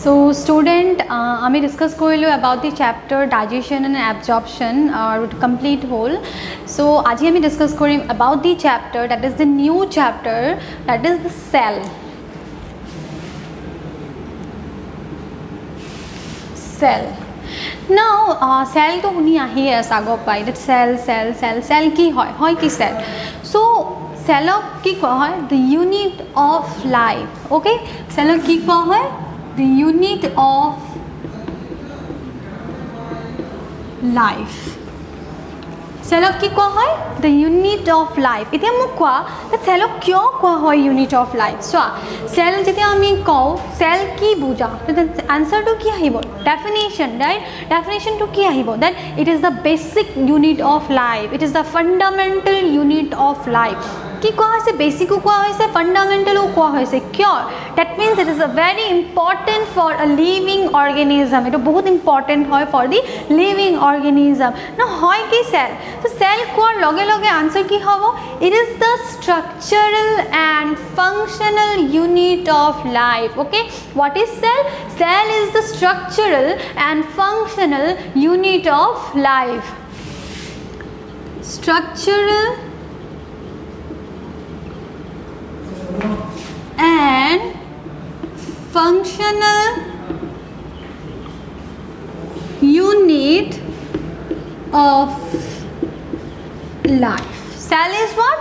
So student, আমি discuss কৰিলো about the chapter digestion and absorption complete whole. So আজি আমি discuss কৰিম about the chapter that is the new chapter, that is the cell. Cell. Now cell to huni ahi as ago pai that cell ki hoy ki cell. So cell ki koa hoy the unit of life. Okay, cell ki koa hoy the unit of life. Cell ki koa hoy the unit of life. Etia mu koa that cell kyo koa hoy unit of life. So cell jete ami ko cell ki buja, the answer to ki ahibo definition, right? Definition to ki ahibo that it is the basic unit of life, it is the fundamental unit of life. কি কোৱা হৈছে basic কোৱা হৈছে fundamental কোৱা হৈছে কিয় that means it is a very important for a living organism. এটা বহুত ইম্পর্টেন্ট হয় for the living organism. না হয় কি cell, so cell কোৱাৰ লগে লগে answer কি হ'ব, it is the structural and functional unit of life. Okay, what is cell? Cell is the structural and functional unit of life. Structural and functional unit of life. Cell is what?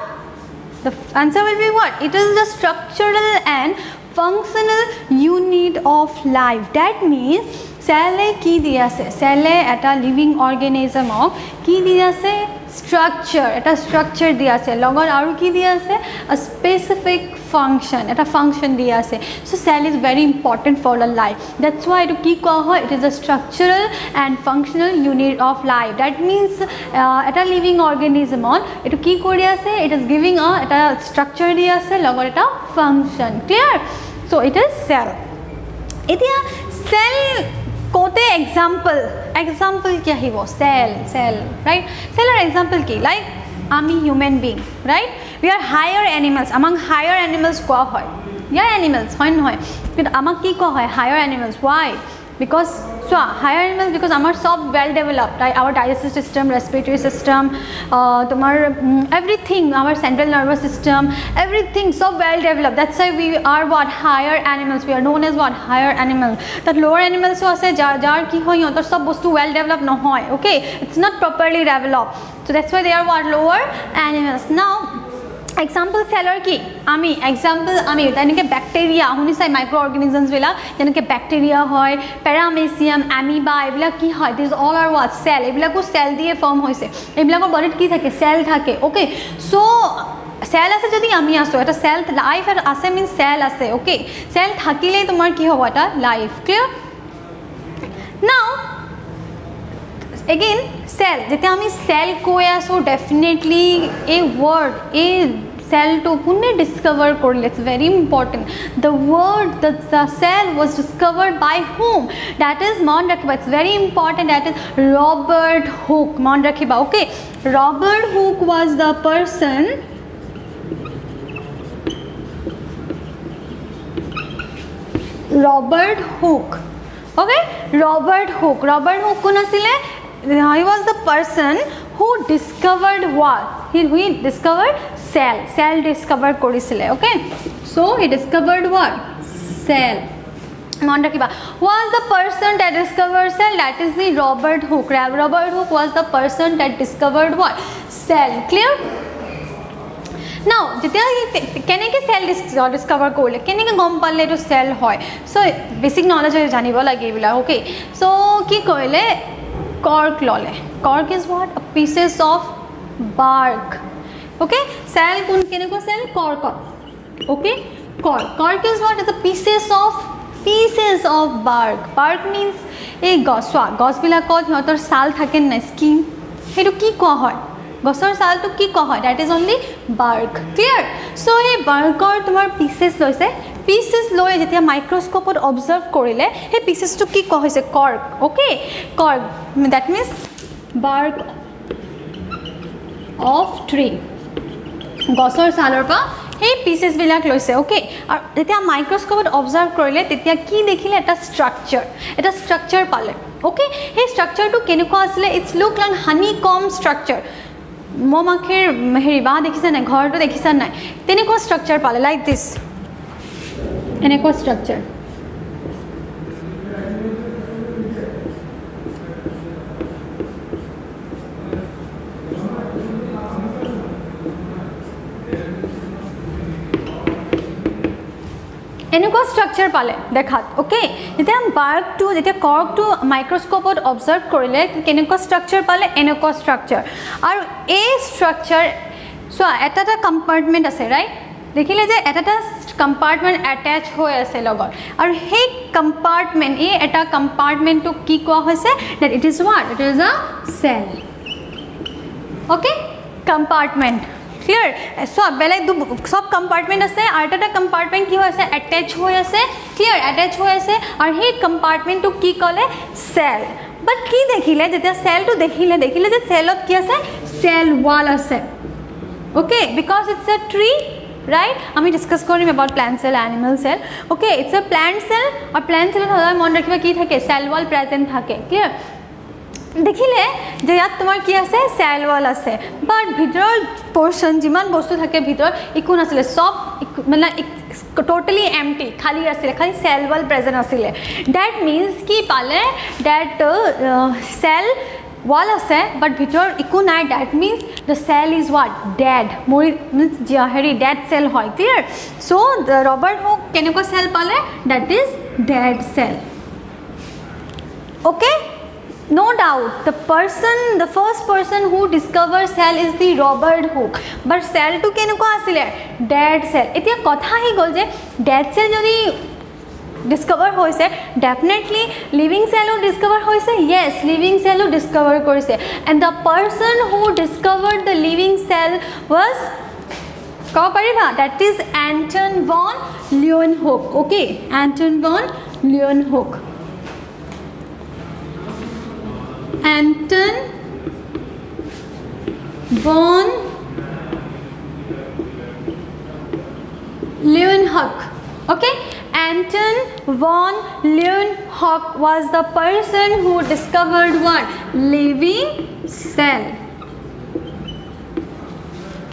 The answer will be what? It is the structural and functional unit of life. That means cell ki diya ase, cell eta living organism of ki diya ase structure, eta structure diya ase logon aru ki diya ase a specific function, eta function diya ase. So cell is very important for the life. That's why to ki koa hoy it is a structural and functional unit of life. That means eta living organism on etu ki kori ase, it is giving a eta structure diya ase logon eta function. Clear? So it is cell. Etia cell kote example kya hibo cell right? Cell or example ki like ami human being, right? We are higher animals. Among higher animals koa hoy yeah animals hoy noy but amak ki koa hoy higher animals. Why? Because so higher animals because amar sob well developed, right? Our digestive system, respiratory system, tomar everything, our central nervous system, everything so well developed. That's why we are what higher animals. We are known as what higher animals. That lower animals so ase jar ki hoy tor sob bostu well developed no hoy. Okay, it's not properly developed, so that's why they are what lower animals. Now example cell or ki ami example ami tenike bacteria huni sai microorganisms vela tenike bacteria hoy paramecium amoeba ebila ki hoy these all are what cell ebila ko cell diye form hoise ebila ko body ki thake cell thake. Okay, so cell ase jodi ami aso eta cell life ase means cell ase. Okay, cell thakile tomar ki hobo eta life. Clear? Now again cell jete ami cell koya so definitely a word a cell to kune discover korle, it's very important. The word that the cell was discovered by whom? That is mon rakhiba, it's very important. That is Robert Hooke. Mon rakhiba. Okay, Robert Hooke was the person Robert Hooke. Okay, Robert Hooke kun asile, he was the person who discovered what? He discovered cell discovered korisile. Okay, so he discovered what? Cell. Mon rakhiba, was the person that discovered cell, that is the Robert Hooke. Robert Hooke was the person that discovered what? Cell. Clear? Now jetia keneke cell discover korle keneke gom palle to cell hoy, so basic knowledge janibo lage bila. Okay, so ki koile cork lole. Cork is what? A pieces of bark. Okay, cell kun keneko cell cork. Okay, cork is what? Is a pieces of bark. Bark means a gos bilakot hiyotor sal thaken na skin, hetu ki koa hoy গছৰ ছালটো কি কোৱা হয়? That is only bark. Clear? So এই barkৰ তোমাৰ pieces লৈছে, pieces লৈ যেতিয়া মাইক্ৰোস্কোপত অবজাৰ্ভ কৰিলে সেই পিসেছটো কি কোৱা হৈছে? cork. Okay, cork, that means bark of tree. গছৰ ছালৰ পৰা সেই পিচেছবিলাক লৈছে ওকে আৰু যেতিয়া মাইক্ৰস্কোপত অবজাৰ্ভ কৰিলে তেতিয়া কি দেখিলে এটা ষ্ট্ৰাকচাৰ পালে ওকে সেই ষ্ট্ৰাকচাৰটো কেনেকুৱা আছিলে it's look like honeycomb structure মমাখিৰ হেৰি বা দেখিছা নাই ঘৰটো দেখিছা নাই তেনেকুৱা ষ্ট্ৰাকচাৰ পালে লাইক দিছ এনেকুৱা ষ্ট্ৰাকচাৰ এনেকুৱা ষ্ট্ৰাকচাৰ পালে দেখাত ওকে যেতিয়া বাৰ্গটো যেতিয়া কৰ্কটো মাইক্ৰস্কোপত অবজাৰ্ভ কৰিলে কেনেকুৱা ষ্ট্ৰাকচাৰ পালে এনেকুৱা ষ্ট্ৰাকচাৰ আৰু এই ষ্ট্ৰাকচাৰ চোৱা এটা কম্পাৰ্টমেণ্ট আছে ৰাইট দেখিলে যে এটা কম্পাৰ্টমেণ্ট এটেচ হৈ আছে লগত আৰু সেই কম্পাৰ্টমেণ্ট এই এটা কম্পাৰ্টমেণ্টটো কি কোৱা হৈছে that it is what it is a cell okay compartment clear so বেলেগ সব কম্পাৰ্টমেণ্ট আছে আৰু এটা কম্পাৰ্টমেণ্ট কি হৈ আছে এটেচ হৈ আছে ক্লিয়াৰ এটেচ হৈ আছে আৰু সেই কম্পাৰ্টমেণ্টটো কি ক'লে চেল বাট কি দেখিলে যেতিয়া চেলটো দেখিলে যে চেলত কি আছে চেল ৱাল আছে okay because it's a tree right আমি ডিসকাস কৰিম about plant cell animal cell okay it's a plant cell or plant cell সদায় মন ৰাখিবা কি থাকে cell wall present থাকে clear দেখিলে যে ইয়াত তোমাৰ কি আছে cell wall আছে বাট ভিতৰৰ পোৰশন যিমান বস্তু থাকে ভিতৰ একো নাছিলে সব মানে totally empty খালি আছিল খালি cell wall present আছিল that means কি পালে that cell wall আছে but ভিতৰ একো নাই that means the cell is what dead means jahari dead cell hoy clear so the Robert Hooke keneko cell pale that is dead cell okay no doubt the first person who discovered cell is the Robert Hooke but cell to keneko asile dead cell etia kotha hi gol je dead cell jodi discover hoise definitely living cell discover hoise yes living cell discover korise and the person who discovered the living cell was ka pariba that is Anton von Leeuwenhoek okay Anton von Leeuwenhoek Anton von Leeuwenhoek okay Anton von Leeuwenhoek was the person who discovered what living cell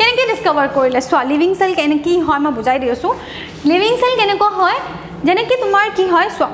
keneke discover korile so living cell keneki hoy ma bujai diyosu living cell keneko hoy jene ki tumar ki hoy so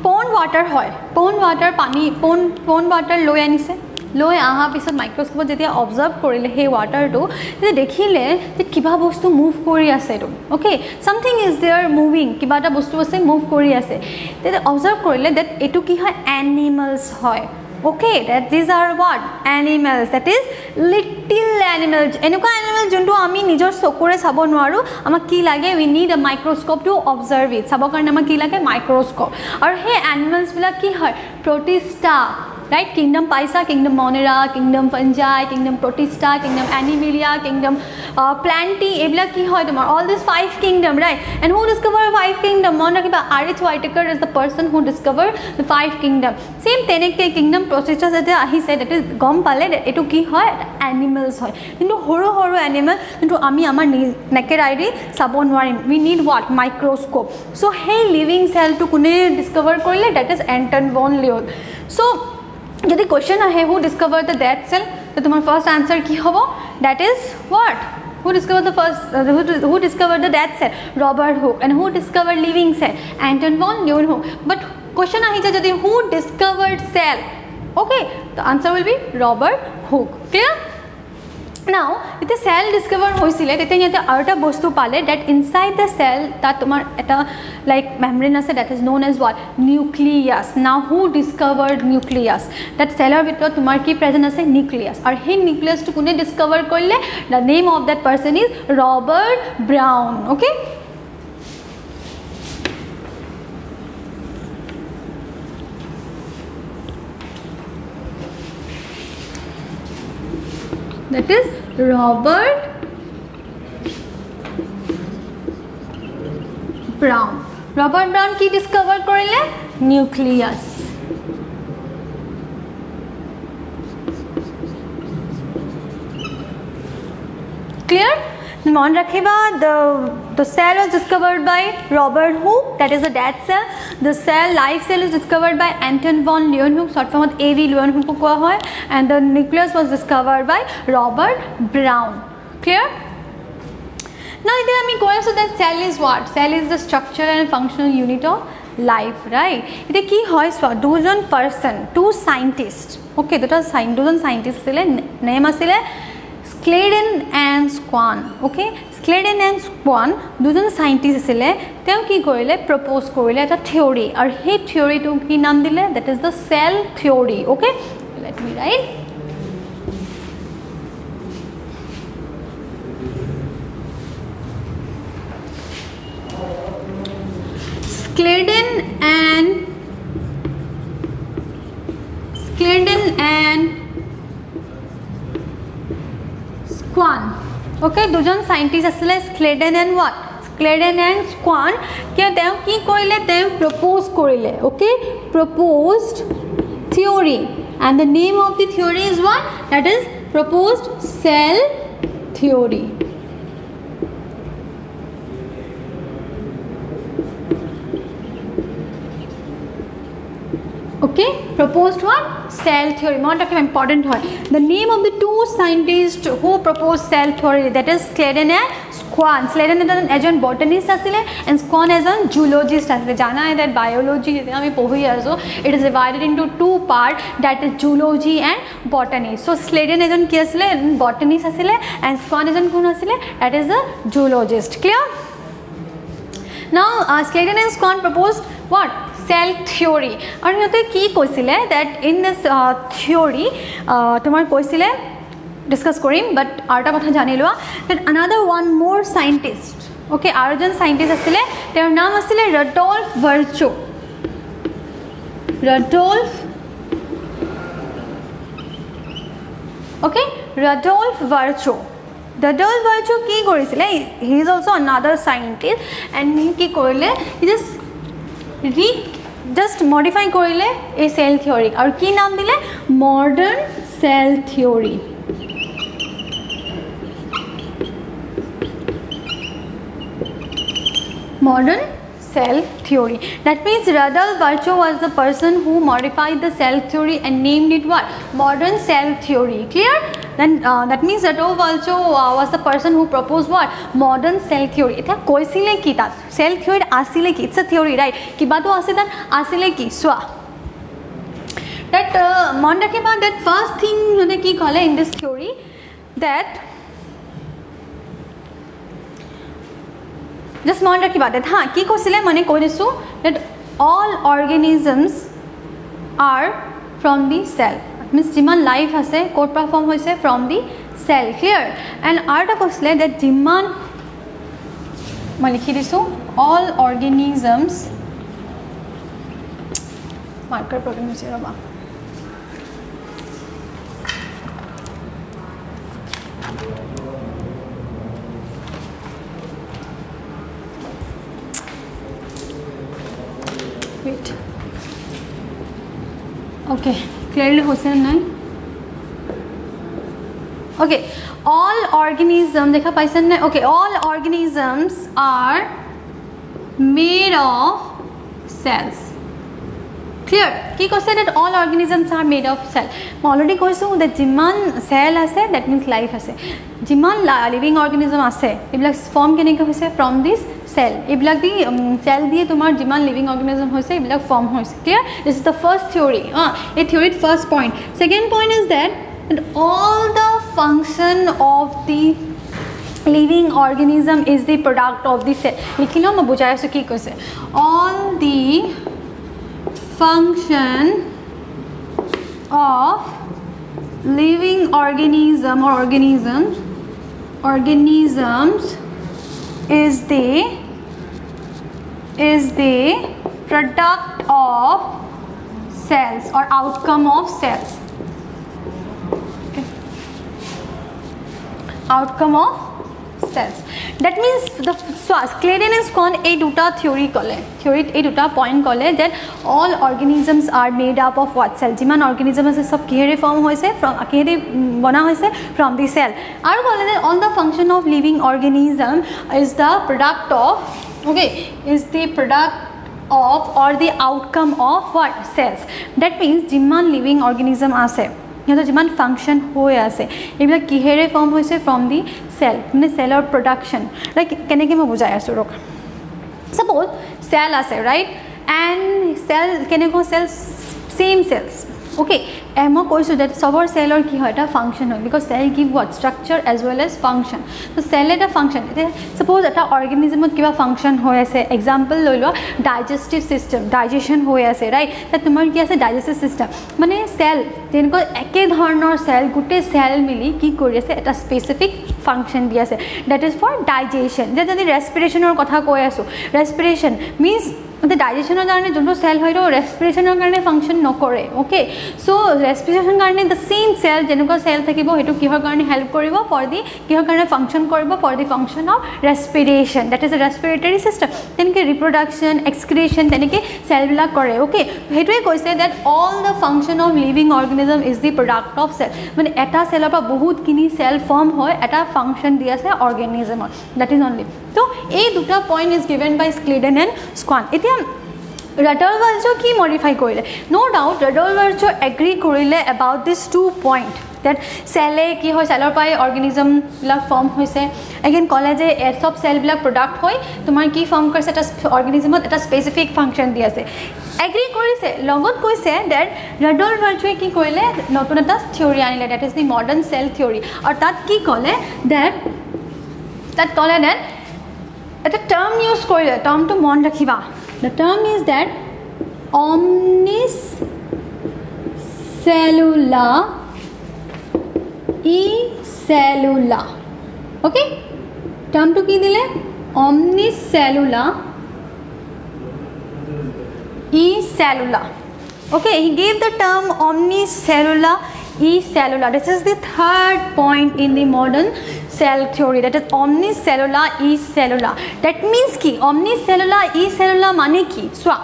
pond water hoy pond water pani pond water loi anise লয় আহা পিছত মাইক্ৰোস্কোপত যেতিয়া observe কৰিলে হে ওয়াটাৰটো যে দেখিলে যে কিবা বস্তু মুভ কৰি আছে তো okay something is there moving কিবা এটা বস্তু আছে মুভ কৰি আছে তে অবজাৰ্ভ কৰিলে দ্যাট এটু কি হয় এনিমেলস হয় okay that these are what animals that is little animals enuka animal juntu ami nijor sokore sabo noaru amak ki lage we need a microscope to observe it sabo karone amak ki lage microscope aur he animals bila ki hoy protista right kingdom paisa kingdom monera kingdom fungi kingdom protista kingdom animalia kingdom plantae ebla ki hoy tomar all these five kingdom right and who discovered five kingdom mona kiba R.H. Whitaker is the person who discovered the five kingdom same teneke kingdom protista jete ahi said that is gom pale etu ki hoy animals hoy kintu horo animal kintu ami amar naked eye re sabo noarim we need what microscope so hey living cell to kune discover korile that is Anton von Leeuwenhoek so যদি question আহে who discovered the dead cell তো তোমার first answer কি হবে that is what who discovered the first who discovered the dead cell Robert Hooke and who discovered living cell Anton von Leeuwenhoek but question ahi je jodi who discovered cell okay the answer will be Robert Hooke clear now if the cell discover hoisile tete yate arta bostu pale that inside the cell ta tomar eta like membrane ase that is known as what nucleus now who discovered nucleus that cell bitor tomar ki present ase nucleus or he nucleus to kune discover korle the name of that person is Robert Brown okay that is Robert Brown Robert Brown ki discover korile nucleus clear মন ৰাখিবা the cell was discovered by Robert Hooke, that is a dead cell. The cell live cell is discovered by Anton von Leeuwenhoek, short form of AV Leeuwenhoek কোৱা হয়, and the nucleus was discovered by Robert Brown. Clear? Now then আমি কৈ আছো that cell is what? Cell is the structural and functional unit of life, right? এটা কি হয় দুজন person, two scientists, okay, দুজন scientist আছিলে, name আছিলে Sladen and Swan, okay? Sladen and Swan দুজন scientist আছিলে, তেওঁ কি কৰিলে propose কৰিলে এটা theory, আৰু সেই theory টো কি নাম দিলে, that is the cell theory, okay? Let me write. Sladen and Swan, okay, দুজন scientist আছিলে Sladen and what? Sladen and Swan, তেওঁ কি কৰিলে, তেওঁ propose কৰিলে, okay, proposed theory, and the name of the theory is what? That is proposed cell theory. Okay, proposed what? Cell theory. More important hoy. The name of the two scientists who proposed cell theory, that is Sladen and Swan. Sladen is an botanist asile and Swan is a zoologist asile. Jana hai that biology ami pohi aso. It is divided into two parts, that is zoology and botany. So Sladen is an ki asile botanist asile and Swan is an kun asile, that is a zoologist. Clear? Now Sladen and Swan proposed what? Cell theory. And সিহঁতে কি কৈছিলে that in this theory তোমাৰ কৈছিলে discuss কৰিম, but আৰু এটা কথা জানি লোৱা that another one more scientist, okay, আৰু এজন scientist আছিলে, তেওঁৰ নাম আছিলে Rudolf Virchow. Rudolf Virchow. Rudolf Virchow কি কৰিছিলে, he is also another scientist, and কি কৰিলে, he just modify korile a cell theory, aur ki naam dile modern cell theory. Modern cell theory. That means Rudolf Virchow was the person who modified the cell theory and named it what? Modern cell theory. Clear? Then that means Rudolf Virchow was the person who proposed what? Modern cell theory. Eta koisile ki tat cell theory asile ki, it's a theory, right? Kiba to ase that asile ki swa that mon rakhiba that first thing jone ki kole in this theory, that just mon rakhiba that ha ki kosile mane koi disu that all organisms are from the cell. Means jiman life ase code perform hoise from the cell. Clear? And arta kosile that jiman মই লিখি দিছো all organisms marker problem হৈছে ৰবা wait, okay, clearly হৈছে নাই, okay, all organisms dekha paisan na, okay, all organisms are made of cells. Clear? Ki koise that all organisms are made of cell. I already koisu that jiman cell ase, that means life ase. Jiman living organism ase, ebilak form keneka hoise from this cell. Ebilak di cell diye tumar jiman living organism hoise, ebilak form hoise. Clear? This is the first theory. A theory first point. Second point is that and all the function of the living organism is the product of the cell. Likhilo ma bujhaya so ki koise all the function of living organism or organisms is the product of cells or outcome of cells. Outcome of cells. That means the Claydon and Swan এই দুটা theory কলে, theory এই দুটা point কলে that all organisms are made up of what cell, যিমান organism আছে সব কিহেৰে form হৈছে, from কিহেৰে বনা হৈছে, from the cell. আৰু কলে that all the function of living organism is the product of, okay, is the product of or the outcome of what, cells. That means যিমান living organism আছে সিহঁতৰ যিমান ফাংচন হৈ আছে এইবিলাক কিহেৰে ফৰ্ম হৈছে, ফ্ৰম দি চেল, মানে চেলৰ প্ৰডাকশ্যন. লাইক কেনেকৈ মই বুজাই আছোঁ ৰ'ক. ছাপ'জ চেল আছে ৰাইট, এণ্ড চেল কেনেকুৱা চেল, চেম চেলছ, অ'কে. মই কৈছোঁ যে চবৰ চেলৰ কি হয়, এটা ফাংচন হয়, because cell give what, structure as well as function. ত' চেল এটা ফাংচন. এতিয়া ছাপ'জ এটা অৰ্গেনিজমত কিবা ফাংচন হৈ আছে, এক্সাম্পল লৈ লোৱা ডাইজেষ্টিভ ছিষ্টেম, ডাইজেশ্যন হৈ আছে ৰাইট, তাত তোমাৰ কি আছে, ডাইজেষ্টিভ ছিষ্টেম, মানে চেল তেনেকুৱা একেধৰণৰ চেল, গোটেই চেল মিলি কি কৰি আছে, এটা স্পেচিফিক ফাংচন দি আছে, ডেট ইজ ফৰ ডাইজেশ্যন. যে যদি ৰেছপিৰেশ্যনৰ কথা কৈ আছোঁ, ৰেছপিৰেশ্যন মিনছ ডাইজেশ্যনৰ কাৰণে যোনটো চেল হয়, ৰেছপিৰেশ্যনৰ কাৰণে ফাংচন নকৰে, অ'কে. চ' ৰেছপিৰেশ্যনৰ কাৰণে দ্য চেম চেল, যেনেকুৱা চেল থাকিব সেইটো কিহৰ কাৰণে হেল্প কৰিব, ফৰ দি কিহৰ কাৰণে ফাংচন কৰিব, for the function of respiration, that is a respiratory system. তেনেকৈ ৰিপ্ৰডাকশ্যন, এক্সক্ৰিয়েশ্যন, তেনেকৈ চেলবিলাক কৰে, অ'কে. সেইটোৱে কৈছে that all the function of living organism is the product of cell. মানে এটা চেলৰ পৰা বহুতখিনি চেল ফৰ্ম হয়, এটা ফাংচন দি আছে অৰ্গেনিজমত, ডেট ইজ অনলি. তো এই দুটা point is given by Schleiden and Schwann. এতিয়া ৰডলভাৰ্জো কি মডিফাই কৰিলে, ন' ডাউট ৰডলভাৰ্জো এগ্ৰী কৰিলে এবাউট দিছ 2 পইণ্ট, ডেট চেলে কি হয়, চেলৰ পৰাই অৰ্গেনিজমবিলাক ফৰ্ম হৈছে. এগেইন ক'লে যে চব চেলবিলাক প্ৰডাক্ট হয়, তোমাৰ কি ফৰ্ম কৰিছে, এটা অৰ্গেনিজমত এটা স্পেচিফিক ফাংচন দি আছে, এগ্ৰী কৰিছে. লগত কৈছে ডেট ৰডলভাৰ্জোৱে কি কৰিলে, নতুন এটা থিয়ৰী আনিলে, that is the modern cell theory. আৰু তাত কি ক'লে ডেট, তাত ক'লে ডেট এটা টাৰ্ম ইউজ কৰিলে, টাৰ্মটো মন ৰাখিবা. The term is that omnicellular e-cellular, okay. Term to ki dile, omnicellular e-cellular, okay. He gave the term omnicellular e-cellular. This is the third point in the modern cell theory, that is omnicellular e-cellular. That means ki omnicellular e-cellular mane ki, swa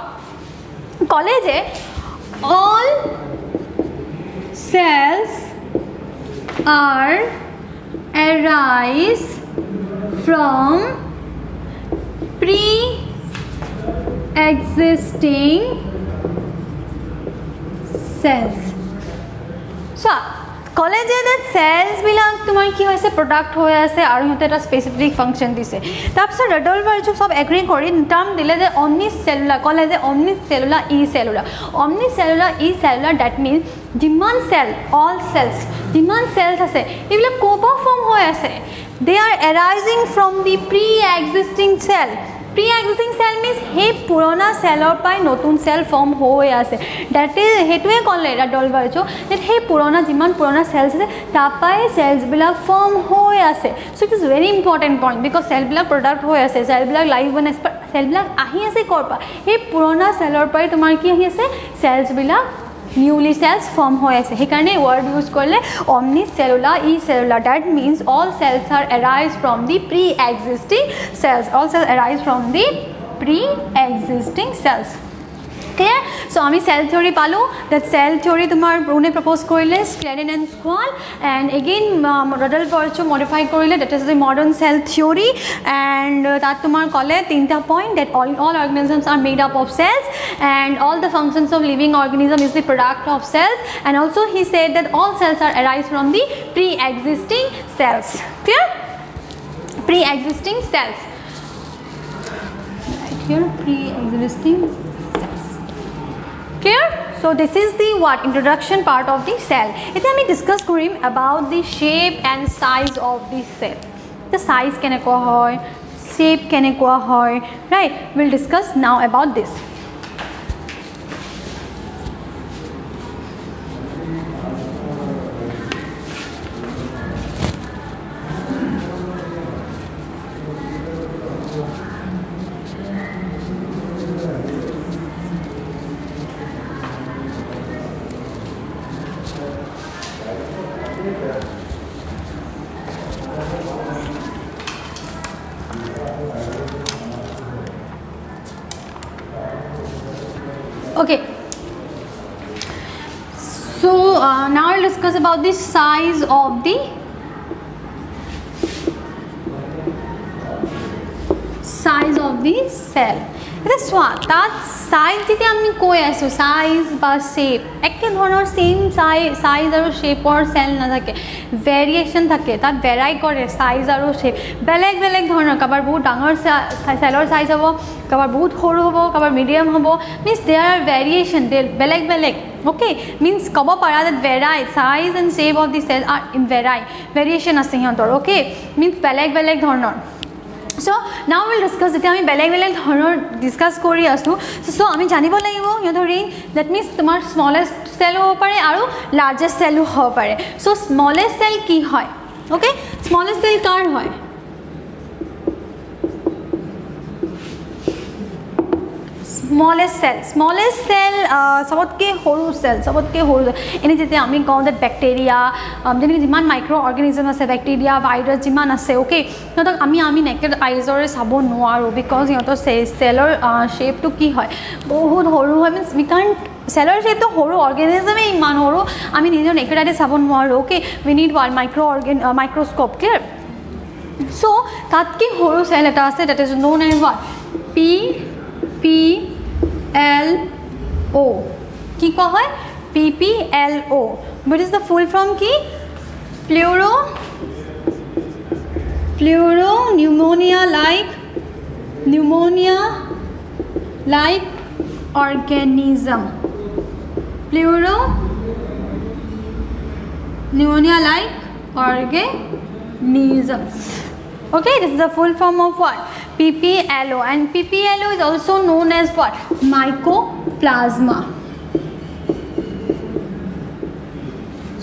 college all cells are arise from pre-existing cells. So কলেজে যে চেলছবিলাক তোমাৰ কি হৈছে, product হৈ আছে আৰু সিহঁতে এটা স্পেচিফিক ফাংচন দিছে. তাৰপিছত ৰডলভাৰ্জো চব এগ্ৰী কৰি টাৰ্ম দিলে যে অমনিচেলুলাৰ, ক'লে যে অমনিচেলুলাৰ ই-চেলুলাৰ. অমনিচেলুলাৰ ই-চেলুলাৰ ডেট মিনছ যিমান চেল, অল চেলছ, যিমান চেলছ আছে এইবিলাক ক'ৰ পৰা ফৰ্ম হৈ আছে, they are arising from the pre existing cell. Pre existing cell means সেই পুৰণা চেলৰ পৰাই নতুন চেল ফৰ্ম হৈ আছে, ডেট ইজ সেইটোৱে ক'লে ৰডলভাৰ্জো, যে সেই পুৰণা যিমান পুৰণা চেলছ আছে তাৰপৰাই চেলছবিলাক ফৰ্ম হৈ আছে. So' it is very important point, because চেলবিলাক প্ৰডাক্ট হৈ আছে, চেলবিলাক লাইভ বনাইছে, চেলবিলাক আহি আছে ক'ৰ পৰা, সেই পুৰণা চেলৰ পৰাই তোমাৰ কি আহি আছে, চেলছবিলাক নিউলি চেলছ ফৰ্ম হৈ আছে. সেইকাৰণে ৱৰ্ড ইউজ কৰিলে omnicellular e-cellular. That means all cells are arise from the pre-existing cells. All cells arise from the pre-existing cells. Clear? So আমি cell theory পালো. That cell theory তোমাৰ ব্ৰুনে propose কৰিলে, Claydon and Squall, and again ৰডলভাৰ্জো modify কৰিলে, that is the modern cell theory. And তাত তোমাৰ ক'লে তিনিটা point, that all organisms are made up of cells and all the functions of living organism is the product of cells. And also he said that all cells are arise from the pre-existing cells. Clear? Pre-existing cells. Right here, pre-existing cells. Clear? So this is the what, introduction part of the cell. Now we discuss karim about the shape and size of the cell. The size kenekwa hoy, shape kenekwa hoy, right? We'll discuss now about this. Okay, so now I'll discuss about the size of the cell. এটা চোৱা তাত size যেতিয়া আমি কৈ আছো size বা shape একে ধৰণৰ সেম সাইজ আৰু শেপৰ সেল নাথাকে ভেৰিয়েশ্যন থাকে তাত ভেৰাই কৰে সাইজ আৰু শেপ বেলেগ বেলেগ ধৰণৰ কাবাৰ বহুত ডাঙৰ সেলৰ সাইজ হ'ব কাবাৰ বহুত সৰু হ'ব কাবাৰ মিডিয়াম হ'ব মিন্স দেয়াৰ আৰ ভেৰিয়েশ্যন বেলেগ বেলেগ ওকে মিন্স ক'ব পাৰা that vary size and shape of the cell are in variation আছে সিহঁতৰ ওকে মিন্স বেলেগ বেলেগ ধৰণৰ So now we'll discuss যেতিয়া আমি বেলেগ বেলেগ ধৰণৰ ডিসকাস কৰি আছো সো আমি জানিব লাগিব ইহঁতৰ ৰেঞ্জ দ্যাট মিন্স তোমাৰ স্মলেষ্ট সেল হ'ব পাৰে আৰু লাৰ্জেষ্ট সেলো হ'ব পাৰে সো স্মলেষ্ট সেল কি হয় ওকে স্মলেষ্ট সেল কাৰ হয় smallest cell सबतके সৰু সেল এনে যেতিয়া আমি কওঁ that bacteria যেনে যিমান মাইক্ৰো অৰ্গানিজম আছে ব্যাকটেৰিয়া ভাইৰাছ যিমান আছে ওকে সিহঁতক আমি নেকেড আইজৰে চাব নোৱাৰো বিকজ সিহঁতৰ সেলৰ শেপটো কি হয় বহুত সৰু হয় মিন্স উই কান্ট সেলৰ শেপটো সৰু অৰ্গানিজমে ইমান সৰু আমি নিজৰ নেকেড আইতে চাব নোৱাৰো okay we need one microscope clear so তাতকে সৰু সেল এটা আছে that is known as what PPLO কি কয় হয় PPLO what is the full form কি pleuro pneumonia like organism pleuro pneumonia like organisms okay this is the full form of what PPLO and PPLO is also known as what mycoplasma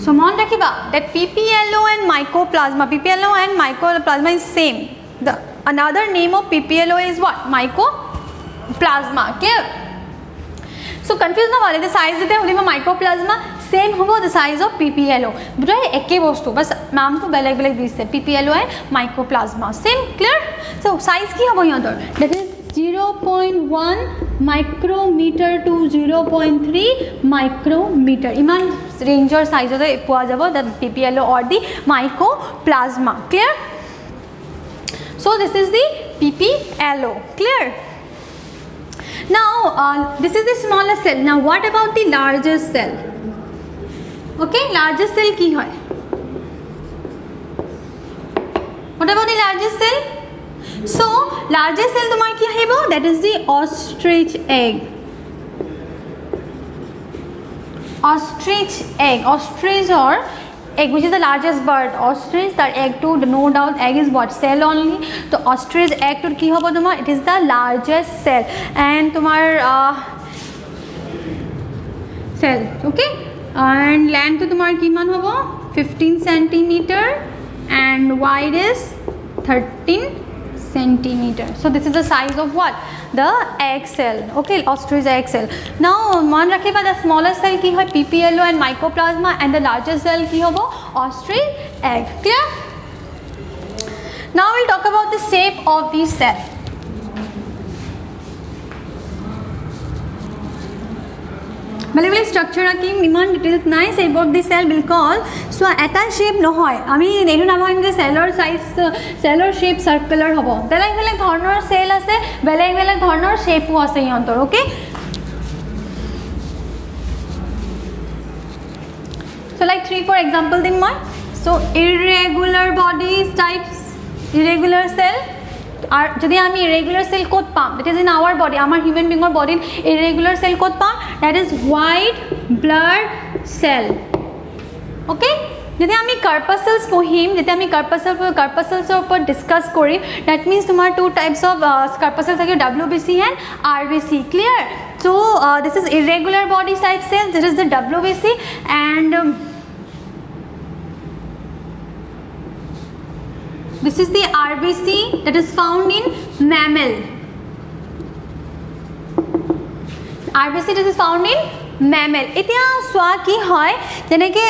so mon rakhiba that PPLO and mycoplasma is same the another name of PPLO is what mycoplasma clear so confused na wale the size dete holiba mycoplasma same hobo the size of PPLO but eke bostu bas naam to beleg dise PPLO and mycoplasma same clear so size ki hobo yodor that is 0.1 micrometer to 0.3 micrometer iman range or size of the poa jabo the PPLO or the mycoplasma clear so this is the PPLO clear now this is the smallest cell now what about the largest cell okay largest cell ki hoy what about the largest cell so largest cell tomar ki ahibo that is the ostrich egg ostrich or egg which is the largest bird ostrich that egg to no doubt egg is what cell only so ostrich egg to ki hobo tomar it is the largest cell and tomar cell okay and length to tomar kiman hobo 15 centimeter and wide is 13 centimeter so this is the size of what the egg cell okay ostrich egg cell now man rakhiba the smallest cell ki hoy PPLO and mycoplasma and the largest cell ki hobo ostrich egg clear now we'll talk about the shape of the cell বেলেগ বেলেগ structure আকিম ইমান details নাই shape of the cell because so এটা shape নহয় আমি এইটো নাভাবিম যে সেলৰ size সেলৰ shape circular হ'ব বেলেগ বেলেগ ধৰণৰ সেল আছে বেলেগ বেলেগ ধৰণৰ shapeও আছে ইহঁতৰ ওকে so like 3-4 example দিম মই so irregular bodies types irregular cell আর যদি আমি irregular cell কোড পাম that is in our body আমার human being or body irregular cell code পাম that is white blood cell okay যদি আমি corpuscles পঢ়িম যদি আমি corpuscles উপর ডিসকাস করি that means তোমার two types of corpuscles থাকে WBC and RBC clear so this is irregular body type cell this is the WBC and this is the RBC that is found in mammal. RBC that is found in mammal এতিয়া চোৱা কি হয় যেনেকৈ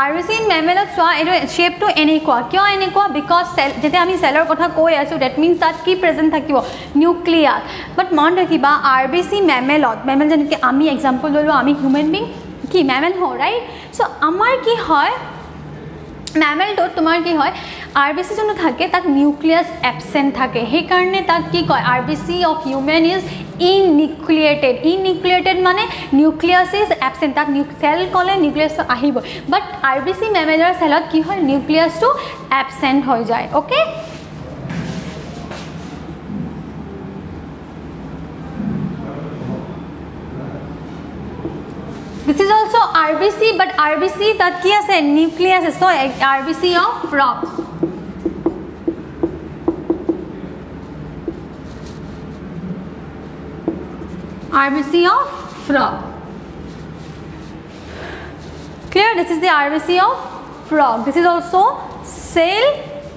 RBC in মেমেলত চোৱা এইটো শ্বেপটো এনেকুৱা কিয় এনেকুৱা বিকজ চেল যেতিয়া আমি চেলৰ কথা কৈ আছোঁ ডেট মিনছ তাত কি প্ৰেজেণ্ট থাকিব নিউক্লিয়াছ বাট মন ৰাখিবা RBC মেমেলত মেমেল যেনেকৈ আমি এক্সাম্পল ল'লোঁ আমি হিউমেন বিং কি মেমেল হওঁ ৰাইট চ' আমাৰ কি হয় মেমেলটোত তোমাৰ কি হয় RBC যোনটো থাকে তাত নিউক্লিয়াছ এবচেণ্ট থাকে সেইকাৰণে তাক কি কয় RBC অফ হিউমেন ইজ ইননিউক্লিয়েটেড মানে নিউক্লিয়াছ ইজ এবচেণ্ট তাত চেল ক'লে নিউক্লিয়াছটো আহিব বাট RBC মেমেলৰ চেলত কি হয় নিউক্লিয়াছটো এবচেণ্ট হৈ যায় okay This is also RBC, but RBC that ki ase nucleus is so RBC of frog. RBC of frog. Clear? This is the RBC of frog. This is also cell.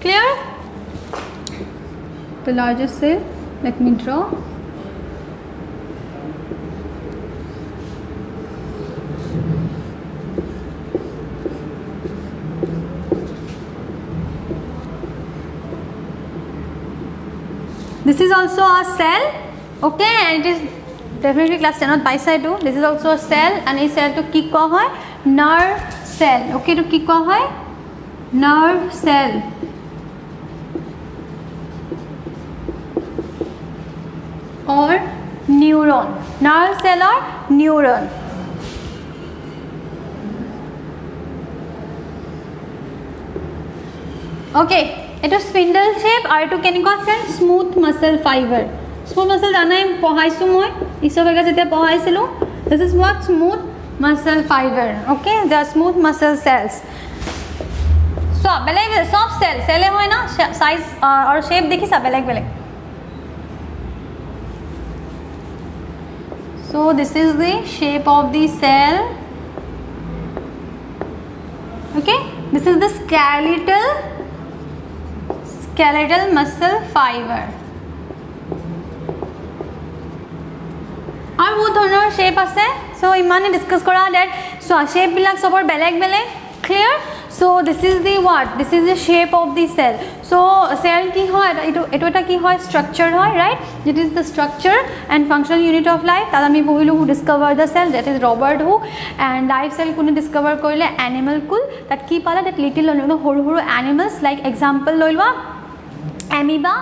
Clear? The largest cell. Let me draw. This is also a cell, okay, and it is definitely class 10 by side too. This is also a cell, and this cell to ki koa hoy nerve cell, okay, to ki koa hoy nerve cell. Or neuron, nerve cell or neuron. Okay. It is spindle shape और इटू केनेকুৱা cell smooth muscle fiber smooth muscle জানাই পঢ়াইছো মই ইছবেগা যেতিয়া পঢ়াইছিলো this is what smooth muscle fiber okay the smooth muscle cells so বেলেগ সব cell হয় না size और shape দেখিছা বেলেগ so this is the shape of the cell okay this is the skeletal muscle fiber और वो धৰণৰ shape আছে so ইমানে ডিসকাস কৰা that so shape বিলাক সবৰ বেলেগ clear so this is the what this is the shape of the cell so cell কি হয় এটো এটা কি হয় structure হয় right it is the structure and functional unit of life তাত আমি পঢ়িলো who discovered the cell that is Robert Hooke and life cell কোনে discover কৰিলে animal কুল তাত কি পালা that little সৰু animals like example লৈ লোৱা amoeba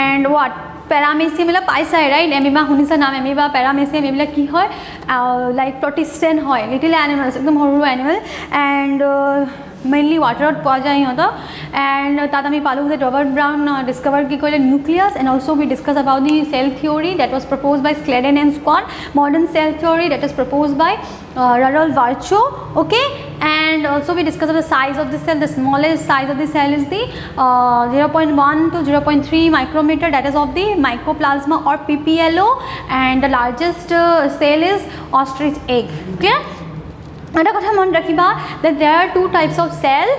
and what paramecium mila paisa right amoeba hunisa naam amoeba paramecium ebila ki hoy like protista hoy little animals ekdom horu animal and mainly water out poa jay hoto and tat ami palu that Robert Brown discovered ki koile nucleus and also we discuss about the cell theory that was proposed by Sladen and Swan modern cell theory that is proposed by Rudolf Virchow okay and also we discussed the size of the cell the smallest size of the cell is the 0.1 to 0.3 micrometer that is of the mycoplasma or PPLO and the largest cell is ostrich egg clear eta kotha mon rakhiba that there are two types of cell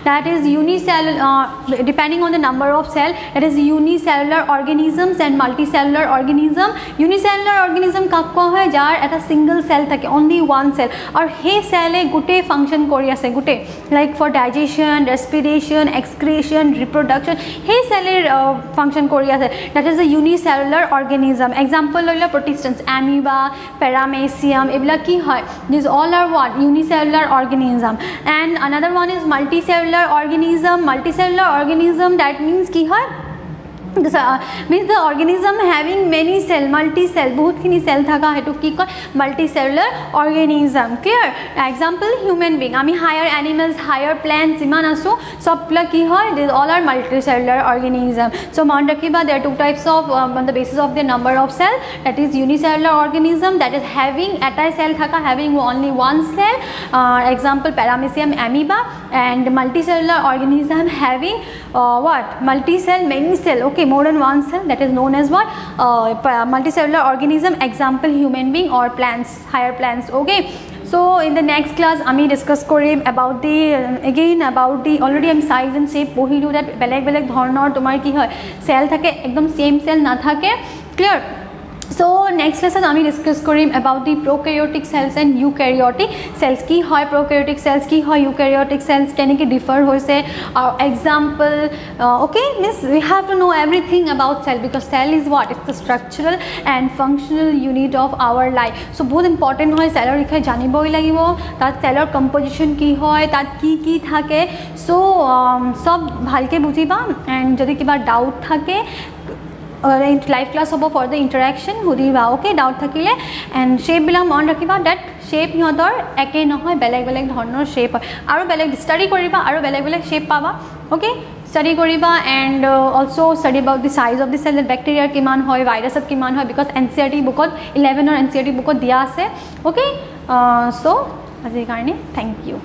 that is unicellular depending on the number of cell that is unicellular organisms and multicellular organism unicellular organism kakko hoy jar eta single cell thake only one cell or he cell e gute function kori ase gute like for digestion respiration excretion reproduction he cell e function kori ase that is a unicellular organism example loila protistans amoeba paramecium ebla ki hoy these all are what unicellular organism and another one is multicellular organism that means ki hoy this means the organism having many cell multi cell bahut khini cell thaka hetu ki koy multicellular organism clear example human being ami higher animals higher plants iman asu sob pla ki hoy these all are multicellular organism so mon rakhiba there are two types of on the basis of the number of cell that is unicellular organism that is having eta cell thaka having only one cell example paramecium amoeba and multicellular organism having what multi-cell many cell okay more than one cell that is known as what multicellular organism example human being or plants higher plants okay so in the next class ami discuss korim about the again about the already am size and shape pohilu that beleg dhornor tomar ki hoy cell thake ekdom same cell na thake clear so next lesson আমি discuss কৰিম about the prokaryotic cells and eukaryotic cells কি হয় প্ৰ'কেৰিয়টিক sales কি হয় ইউকেৰিয়টিক sales কেনেকৈ differ হৈছে example okay means we have to know' everything about cell because cell is what it's the structural and functional unit of our life so' বহুত important হয় চেলৰ বিষয়ে জানিবই লাগিব তাত চেলৰ কম্পজিশ্যন কি হয় তাত কি কি থাকে চ' চব ভালকৈ বুজিবা এণ্ড যদি কিবা ডাউট থাকে লাইভ ক্লাছ হ'ব ফৰ দ্য ইণ্টাৰেকশ্যন সুধিবা অ'কে ডাউট থাকিলে এণ্ড শ্বেপবিলাক মনত ৰাখিবা ডেট শ্বেপ সিহঁতৰ একেই নহয় বেলেগ বেলেগ ধৰণৰ শ্বেপ হয় আৰু বেলেগ ষ্টাডি কৰিবা আৰু বেলেগ বেলেগ শ্বেপ পাবা অ'কে ষ্টাডি কৰিবা and also' study about the size of the cell বেক্টেৰিয়াৰ কিমান হয় ভাইৰাছত কিমান হয় বিকজ NCERT বুকত 11ৰ NCERT বুকত দিয়া আছে অ'কে চ' আজিৰ কাৰণে থেংক ইউ